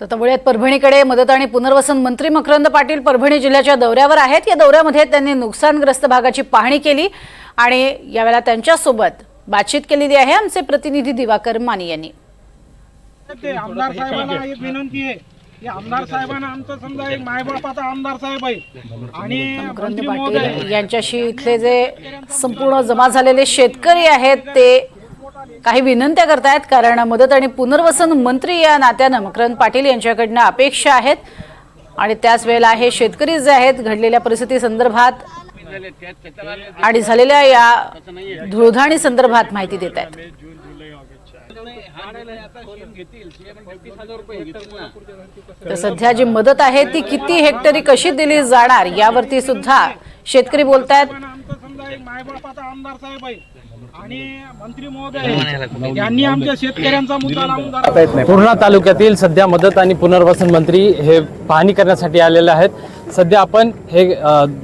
तर तवळ्यात परभणीकडे मदत आणि पुनर्वसन मंत्री मकरंद पाटील परभणी जिल्ह्याच्या दौऱ्यावर आहेत। या दौऱ्यामध्ये त्यांनी नुकसानग्रस्त भागाची पाहणी केली आणि यावेळेला त्यांच्यासोबत बातचीत केलेली आहे आमचे प्रतिनिधी दिवाकर मानी यांनी। आमदार साहेबांना एक विनंती आहे की आमदार साहेबांना आमचं समजा एक मायबापाचा आमदार साहेब आहे आणि मकरंद पाटील यांच्याशी इथले जे संपूर्ण जमा झालेले शेतकरी आहेत ते काही विनंत्या करतायत, कारण मदत आणि पुनर्वसन मंत्री या नात्याने मकरंद पाटील यांच्याकडून अपेक्षा आहेत आणि त्याच वेळेला हे शेतकरी जे आहेत घडलेल्या परिस्थिती संदर्भात आणि झालेल्या या धुळधाणी संदर्भात माहिती देत आहेत। तर सध्या जी मदत आहे ती किती हेक्टरी कशी दिली जाणार यावरती सुद्धा शेतकरी बोलतायत। मायबापाचा आमदार साहेब आहे आणि मंत्री महोदय यांनी आमच्या शेतकऱ्यांचा मुद्दा लावून पूर्णा तालुक्यातील सध्या मदत आणि पुनर्वसन मंत्री हे पाहणी करण्यासाठी आलेले आहेत। सध्या आपण हे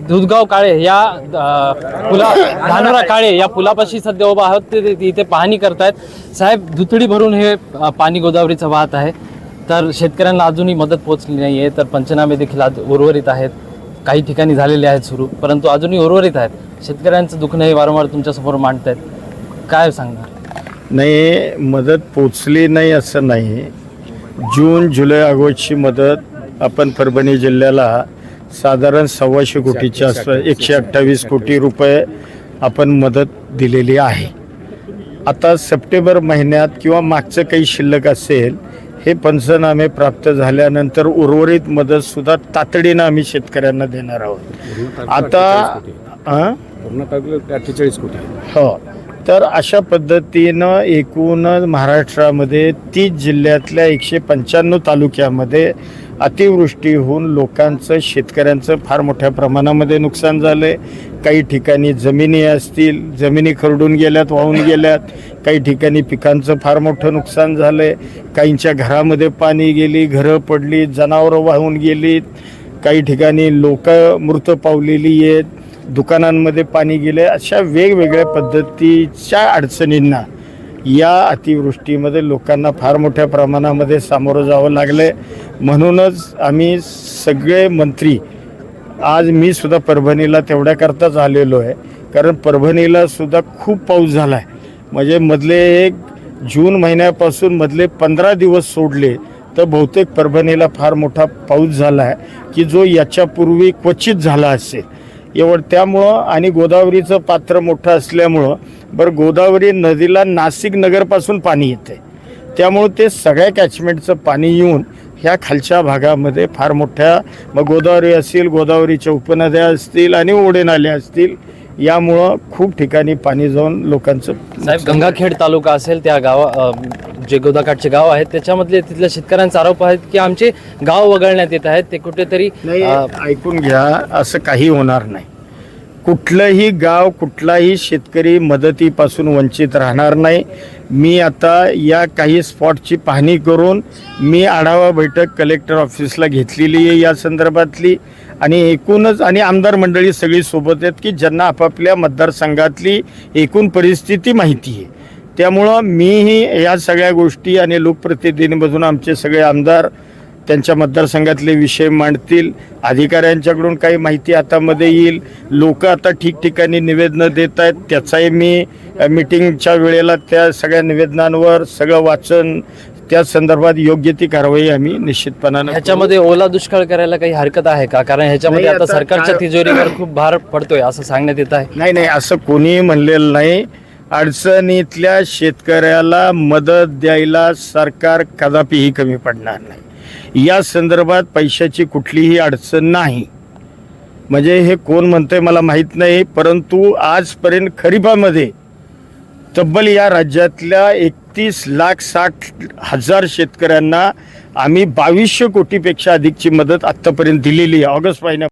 दुधगाव काळे या धानोरा काळे या पुलापाशी सध्या उभा आहोत, ते इथे पाहणी करतायत। साहेब, दुथडी भरून हे पाणी गोदावरीचं वाहत आहे, तर शेतकऱ्यांना अजूनही मदत पोहोचली नाही आहे, तर पंचनामे देखील आज उर्वरित आहेत, काही ठिकाणी झालेले आहेत सुरू, परंतु अजूनही उर्वरित आहेत। शेतकऱ्यांचं दुखणं हे वारंवार तुमच्यासमोर मांडतायत, काय सांगणार? नाही, मदत पोचली नाही असं नाही। जून जुलै ऑगस्टची मदत आपण परभणी जिल्ह्याला साधारण 125 कोटीच्या आसपास 128 कोटी रुपये आपण मदत दिलेली आहे। आता सप्टेंबर महिन्यात किंवा मागचं काही शिल्लक असेल हे पंचनामे प्राप्त झाल्यानंतर उर्वरित मदत सुद्धा तातडीनं आम्ही शेतकऱ्यांना देणार आहोत। आता 48 कोटी हो, तर अशा पद्धतीनं एकूण महाराष्ट्रामध्ये 30 जिल्ह्यातल्या 195 तालुक्यामध्ये अतिवृष्टी होऊन लोकांचं, शेतकऱ्यांचं फार मोठ्या प्रमाणामध्ये नुकसान झालं आहे। काही ठिकाणी जमिनी असतील, जमिनी खरडून गेल्यात, वाहून गेल्यात, काही ठिकाणी पिकांचं फार मोठं नुकसान झालं आहे, काहींच्या घरामध्ये पाणी गेली, घरं पडली, जनावरं वाहून गेलीत, काही ठिकाणी लोक मृत पावलेली आहेत, दुकानांमध्ये पाणी गेले। अशा वेगवेगळ्या पद्धतीच्या अडचणींना या अतिवृष्टीमध्ये लोकांना फार मोठ्या प्रमाणामध्ये सामोरं जावं लागलं आहे। म्हणूनच आम्ही सगळे मंत्री, आज मी सुद्धा परभणीला तेवढ्याकरताच आलेलो आहे, कारण परभणीला सुद्धा खूप पाऊस झाला आहे। म्हणजे मधले जून महिन्यापासून मधले 15 दिवस सोडले तर बहुतेक परभणीला फार मोठा पाऊस झाला आहे की जो याच्यापूर्वी क्वचित झाला असेल एवढं। त्यामुळं आणि गोदावरीचं पात्र मोठं असल्यामुळं गोदावरी नदीला नाशिक नगरपासून पाणी येते, त्यामुळं ते सगळ्या कॅचमेंटचं पाणी येऊन ह्या खालच्या भागामध्ये फार मोठ्या, मग गोदावरी असेल, गोदावरीच्या उपनद्या असतील आणि ओढेनाल्या असतील, यामुळं खूप ठिकाणी पाणी जाऊन लोकांचं। साहेब, गंगाखेड तालुका असेल, त्या जे गोदाकाठचे गाव आहेत त्याच्यामधले तिथल्या शेतकऱ्यांचा आरोप आहे की आमचे गाव वगळण्यात येत आहेत, ते कुठेतरी नाही, ऐकून घ्या, असं काही होणार नाही। कुठलंही गाव, कुठलाही शेतकरी मदतीपासून वंचित राहणार नाही। मी आता या काही स्पॉटची पाहणी करून मी आढावा बैठक कलेक्टर ऑफिसला घेतलेली आहे या संदर्भातली, आणि एकूणच आणि आमदार मंडळी सगळी सोबत आहेत की ज्यांना आपापल्या मतदारसंघातली एकूण परिस्थिती माहिती आहे। त्यामुळं मीही या सगळ्या गोष्टी आणि लोकप्रतिनिधींमधून आमचे सगळे आमदार त्यांच्या मतदारसंघातले विषय मांडतील, अधिकाऱ्यांच्याकडून काही माहिती हातामध्ये येईल, लोक आता ठिकठिकाणी निवेदनं देत आहेत, त्याचाही मी मीटिंगच्या वेळेला त्या सगळ्या निवेदनांवर सगळं वाचन, त्या संदर्भात योग्य ती कारवाई आम्ही निश्चितपणाने। ह्याच्यामध्ये ओला दुष्काळ करायला काही हरकत आहे का? कारण ह्याच्यामध्ये आता सरकारच्या तिजोरीवर खूप भार पडतोय असं सांगण्यात येत आहे। नाही, असं कोणीही म्हणलेलं नाही। अडचणीतल्या शेतकऱ्याला मदत द्यायला सरकार कदापिही कमी पडणार नाही। या संदर्भात पैशाची कुठलीही अडचण नाही। म्हणजे हे कोण म्हणतंय मला माहीत नाही, परंतु आजपर्यंत खरीपामध्ये तब्बल या राज्यातल्या 31,60,000 शेतकऱ्यांना आम्ही 2200 कोटीपेक्षा अधिकची मदत आत्तापर्यंत दिलेली आहे ऑगस्ट महिन्यात।